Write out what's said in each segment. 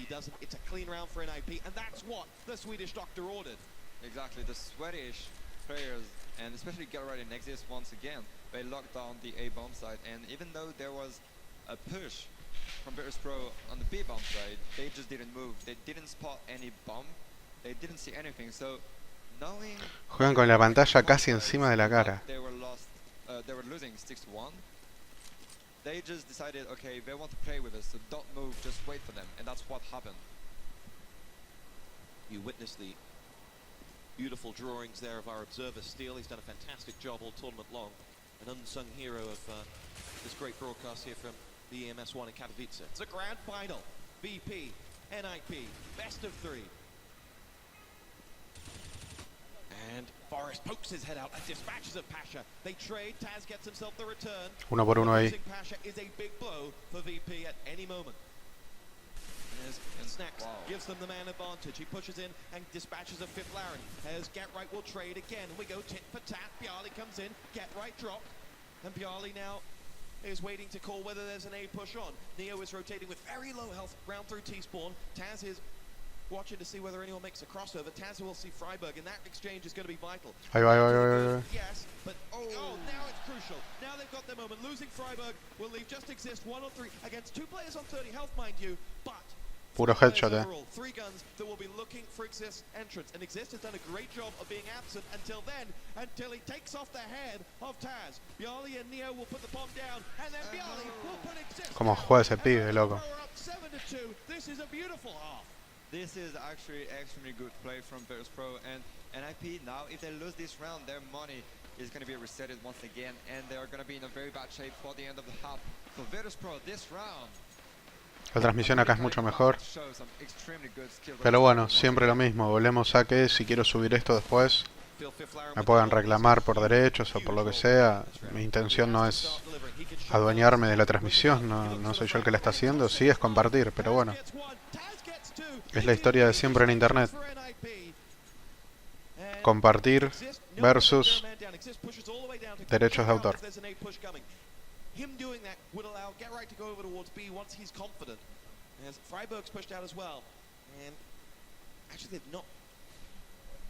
doesn't. It's a clean round for NIP, and that's what the Swedish doctor ordered. Exactly, the Swedish players, and especially Get Right and Exist once again, they locked down the A bomb side, and even though there was a push from Virtus Pro on the B bomb side, they just didn't move. They didn't spot any bomb, they didn't see anything, so knowing Juegan con la pantalla casi encima de la cara. they were losing 6-1, they just decided, okay, they want to play with us, so don't move, just wait for them, and that's what happened. You witness the beautiful drawings there of our observer, Steele. He's done a fantastic job all tournament long. An unsung hero of this great broadcast here from the EMS1 in Katowice. It's a grand final. VP, NIP, best of 3. And Forrest pokes his head out and dispatches of Pasha. They trade, Taz gets himself the return. Uno por uno ahí. Losing Pasha is a big blow for VP at any moment. As Snacks gives them the man advantage. He pushes in and dispatches of Fifth Laren. As Get Right will trade again. We go tit for tat. Bjarli comes in. Get Right drop. And Bjarli now is waiting to call whether there's an A push on. Neo is rotating with very low health round through T-spawn. Taz is watching to see whether anyone makes a crossover. Taz will see Freiburg, and that exchange is going to be vital. Ahí va, ahí va, ahí va. Yes, but now it's crucial. Now they've got their moment. Losing Freiburg will leave just Exist 1 on 3 against 2 players on 30 health, mind you, but Puro headshot, overall, 3 guns that will be looking for Exist entrance, and Exist has done a great job of being absent until then, until he takes off the head of Taz. Bjarli and Neo will put the bomb down, and then Bjarli will put Exist Como down. juega ese pibe, loco. We're up 7-2. This is a beautiful half. This is actually extremely good play from Virtus Pro, and NIP now, if they lose this round, their money is going to be resetted once again, and they are going to be in a very bad shape for the end of the half. So Virtus Pro, this round, La transmisión acá es mucho mejor. Pero bueno, siempre lo mismo. Volvemos a que si quiero subir esto después, me puedan reclamar por derechos o por lo que sea. Mi intención no es adueñarme de la transmisión, no soy yo el que la está haciendo. Sí es compartir, pero bueno. Es la historia de siempre en internet. Compartir versus derechos de autor. Him doing that would allow Get Right to go over towards B once he's confident. As Freiburg's pushed out as well. And actually they've not.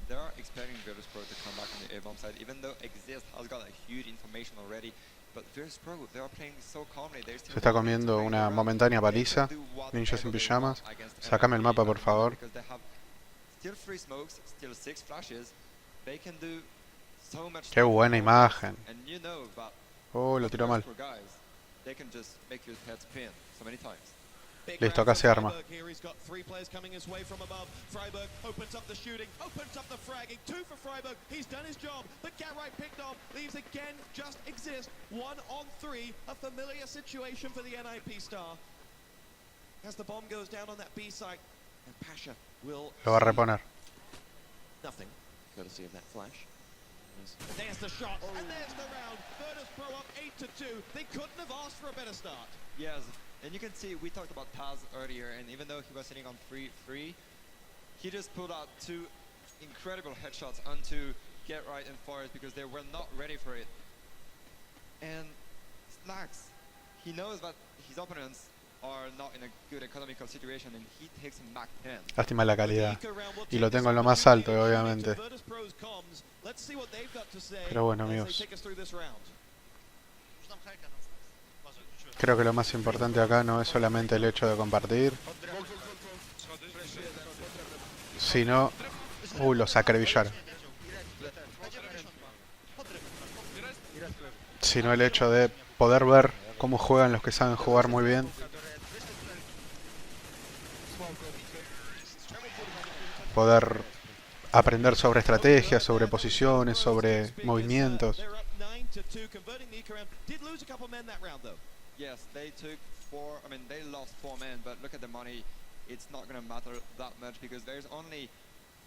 They are expecting Virtus Pro to come back on the A-bomb side, even though Exist has got a huge information already. But Virtus Pro, they are playing so calmly. Se está comiendo una momentánea paliza. Ninjas en pijamas. Sácame el mapa, por favor. Qué buena imagen. Oh, lo tiró mal. Listo, acá se arma. Lo va a reponer. There's the shot, and there's the round. Virtus Pro up 8-2. They couldn't have asked for a better start. Yes, and you can see we talked about Taz earlier, and even though he was sitting on 3-3, he just pulled out 2 incredible headshots onto Get Right and Forrest because they were not ready for it. And Snacks, he knows that his opponents are not in a good economical situation, and he takes him back 10. Lástima la calidad. Y lo tengo en lo más alto, obviamente. Pero bueno, amigos. Creo que lo más importante acá no es solamente el hecho de compartir, sino... los acribillaron. Sino el hecho de poder ver cómo juegan los que saben jugar muy bien. Poder aprender sobre estrategias, sobre posiciones, sobre movimientos. Yes, they took 4, I mean they lost 4 men, but look at the money, it's not going to matter that much because there's only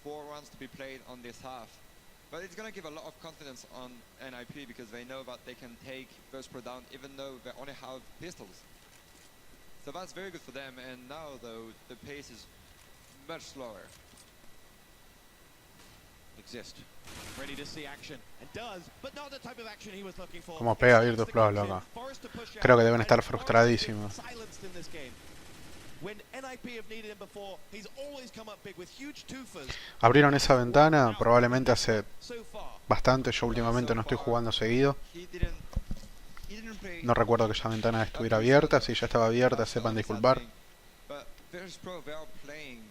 4 rounds to be played on this half. But it's going to give a lot of confidence on NIP because they know that they can take Virtus Pro down even though they only have pistols. So that's very good for them, and now though the pace is much slower. Exist. Ready to see action. And does, but not the type of action he was looking for. Como pega Virtus Pro, loco. Creo que deben estar frustradísimos. When NIP have needed him before, he's always come up big with huge twofers. Abrieron esa ventana probablemente hace So far, bastante. Yo últimamente no estoy jugando seguido. He didn't play No recuerdo que esa ventana estuviera abierta. Si ya estaba abierta, sepan disculpar. But Virtus Pro, they are playing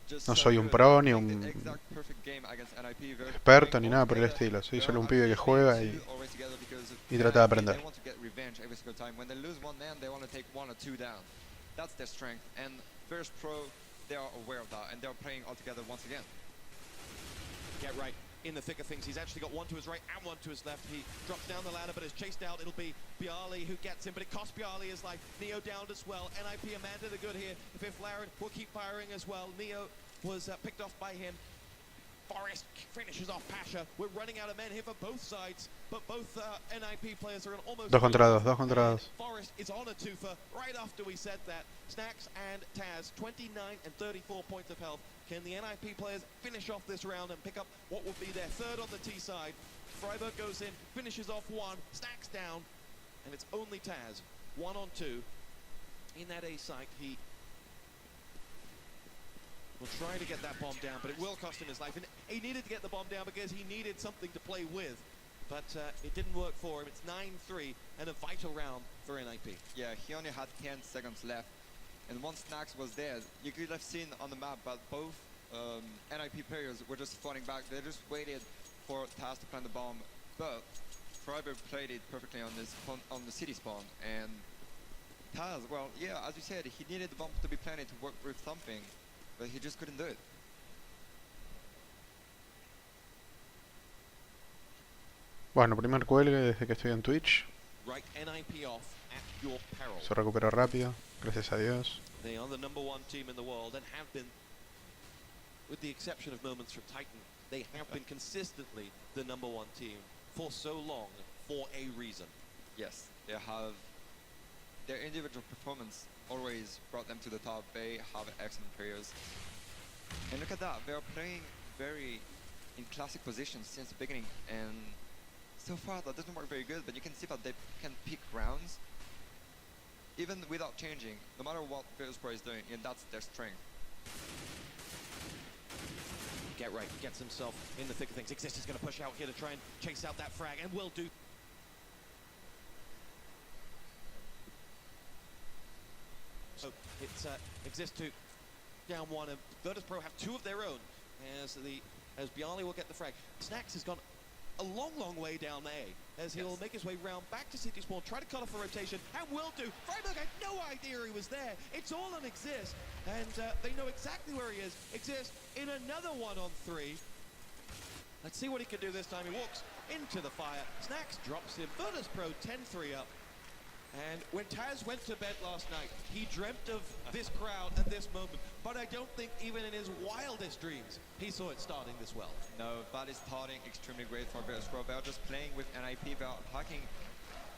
just No so soy un good. pro ni The un exact perfect game against NIP. They're experto playing ni all nada por el together. estilo. Soy They solo are un pibe que actually juega playing y two always together because trata de NIP, aprender. They want to get revenge every single time. When they lose one man, they want to take one or two down. That's their strength. And Virtus Pro, they are aware of that, and they're playing all together once again. get right in the thick of things. He's actually got one to his right and one to his left. He drops down the ladder, but is chased out. It'll be Bialy who gets him, but it costs Bialy his life. Neo downed as well. NIP Amanda the good here. If Laren will keep firing as well. Neo was picked off by him. Forest finishes off Pasha. We're running out of men here for both sides, but both NIP players are in almost... 2 contra 2, 2 contra 2. Forest is on a twofer right after we said that. Snacks and Taz, 29 and 34 points of health. Can the NIP players finish off this round and pick up what will be their third on the T side? Freiburg goes in, finishes off one, Snacks down, and it's only Taz, 1 on 2. In that A site, he will try to get that bomb down, but it will cost him his life. And he needed to get the bomb down because he needed something to play with. But it didn't work for him. It's 9-3 and a vital round for NIP. Yeah, he only had 10 seconds left. And once Snacks was there, you could have seen on the map, but both NIP players were just falling back. They just waited for Taz to plant the bomb. But Freiburg played it perfectly on this on the city spawn. And Taz, well, yeah, as you said, he needed the bomb to be planted to work with something, but he just couldn't do it. Bueno, primer cuelgue desde que estoy en Twitch. Right, NIP off at your peril. Se recuperó rápido, gracias a Dios. They are the #1 team in the world and have been, with the exception of moments from Titan, they have been consistently the #1 team for so long for a reason. Yes, they have their individual performance always brought them to the top. They have excellent players. And look at that, they are playing very in classic positions since the beginning, and so far that doesn't work very good, but you can see that they can pick rounds even without changing, no matter what Virtus Pro is doing, and that's their strength. Get right, gets himself in the thick of things. Exist is going to push out here to try and chase out that frag, and will do. So it's Exist to down one, and Virtus Pro have 2 of their own as Bialy will get the frag. Snacks has gone a long way down A, as he'll make his way round back to City Spawn, try to cut off a rotation, and will do. Freiburg had no idea he was there. It's all on Exist, and they know exactly where he is. Exist in another 1-on-3. Let's see what he can do this time. He walks into the fire. Snacks drops him. Virtus Pro 10-3 up. And when Taz went to bed last night, he dreamt of this crowd and this moment. But I don't think even in his wildest dreams, he saw it starting this well. No, that is starting extremely great for Virtus Pro. They are just playing with NIP. They are attacking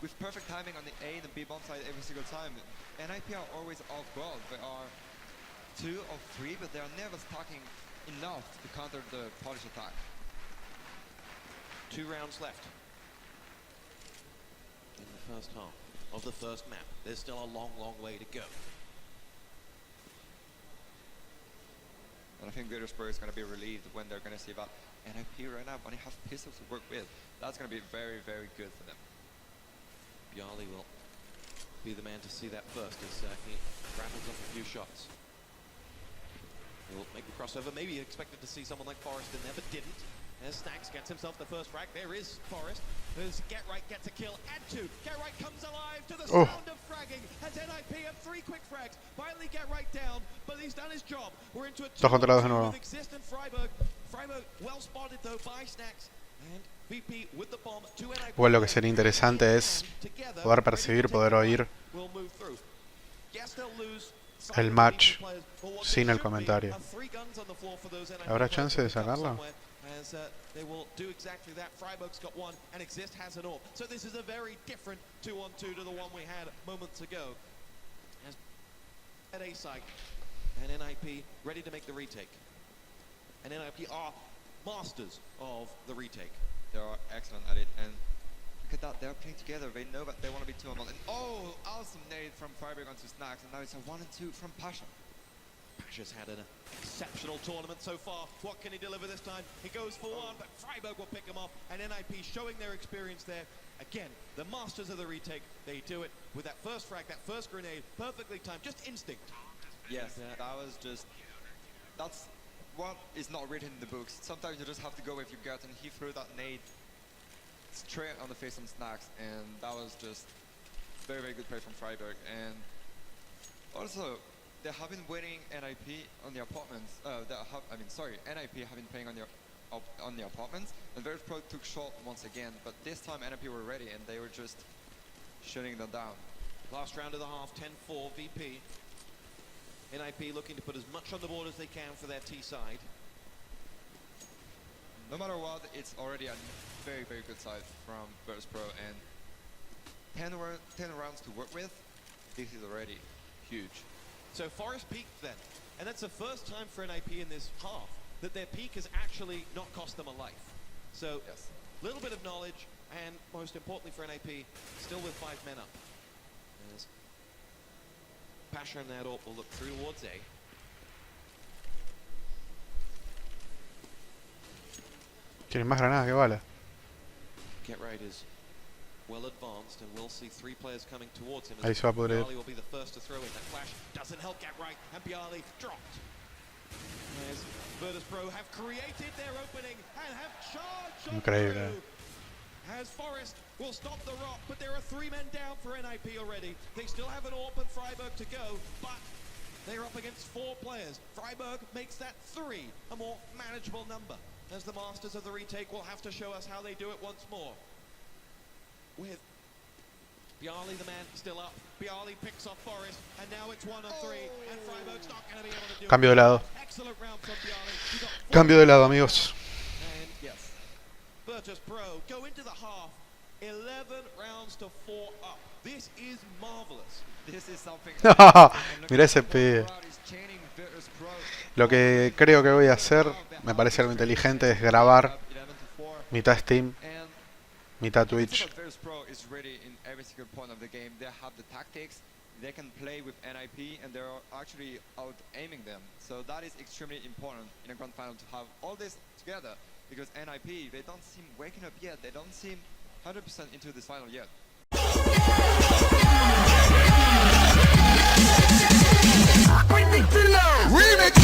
with perfect timing on the A and the B bomb side every single time. NIP are always off guard. They are 2 of 3, but they are never stacking enough to counter the Polish attack. 2 rounds left in the first half of the first map. There's still a long way to go. And I think Virtus Pro is going to be relieved when they're going to see that NIP right now only have pistols to work with. That's going to be very good for them. Bialy will be the man to see that first as he rattles off a few shots. He'll make the crossover. Maybe he expected to see someone like Forrest in there, but didn't. As Snacks gets himself the first frag. There is Forrest. As Get Right gets a kill. Add 2. Get Right comes alive to the sound of fragging. As NIP have 3 quick frags. Finally Get Right down, but he's done his job. We're into a 2-on-2 with Exist and Freiburg. Freiburg well spotted though by Snacks. And VP with the bomb. 2 NIP. Bueno, lo que sería interesante es poder percibir, poder oír el match sin el comentario. ¿Habrá chance de sacarlo? As they will do exactly that. Freiburg's got 1 and Exist has an AWP. So this is a very different 2-on-2 to the one we had moments ago. As at A site, and NIP ready to make the retake. And NIP are masters of the retake. They are excellent at it, and look at that, they're playing together. They know that they want to be 2-on-1. And oh, awesome nade from Freiburg onto Snacks, and now it's a 1-2 from Pasha. Pasha's had an exceptional tournament so far. What can he deliver this time? He goes for one, but Freiburg will pick him off, and NIP showing their experience there. Again, the masters of the retake, they do it with that first frag, that first grenade, perfectly timed, just instinct. Yes, that was just, that's what is not written in the books. Sometimes you just have to go with your gut, and he threw that nade straight on the face on Snacks, and that was just very, very good play from Freiburg. And also, they have been winning NIP on the apartments. NIP have been playing on the apartments, and Virtus Pro took short once again, but this time NIP were ready, and they were just shutting them down. Last round of the half, 10-4 VP. NIP looking to put as much on the board as they can for their T side. No matter what, it's already a very, very good side from Virtus Pro, and 10 rounds to work with, this is already huge. So Forest peaked then, and that's the first time for NIP in this half that their peak has actually not cost them a life. So, Yes. little bit of knowledge, and most importantly for NIP, still with 5 men up. As Pasha and Nadorp will look through towards A. Tienen más granadas que balas. Get Right is well advanced, and we'll see 3 players coming towards him. Ahí se va a pudrir. Bialy will be the first to throw in. That flash doesn't help Get Right, and Bialy dropped. As Virtus Pro have created their opening and have charged on Increíble. through. As Forest will stop the rock, but there are 3 men down for NIP already. They still have an AWP and Freiburg to go, but they're up against 4 players. Freiburg makes that 3 a more manageable number, as the masters of the retake will have to show us how they do it once more. With Bialy, the man, still up. Bialy picks off Forest, and now it's 1 on 3, and Freiburg's not going to be able to do Cambio de it. lado. Excellent round from Bialy. He got 4. Cambio de lado, amigos. And yes, Virtus Pro go into the half, 11 rounds to 4 up. This is marvelous. This is something. Mira ese pibe. Lo que creo que voy a hacer, me parece algo inteligente, es grabar mitad Steam, mitad Twitch. Virtus Pro is ready in every single point of the game. They have the tactics, they can play with NIP, and they're actually out aiming them. So that is extremely important in a grand final to have all this together, because NIP, they don't seem waking up yet. They don't seem 100% into this final yet. Remix.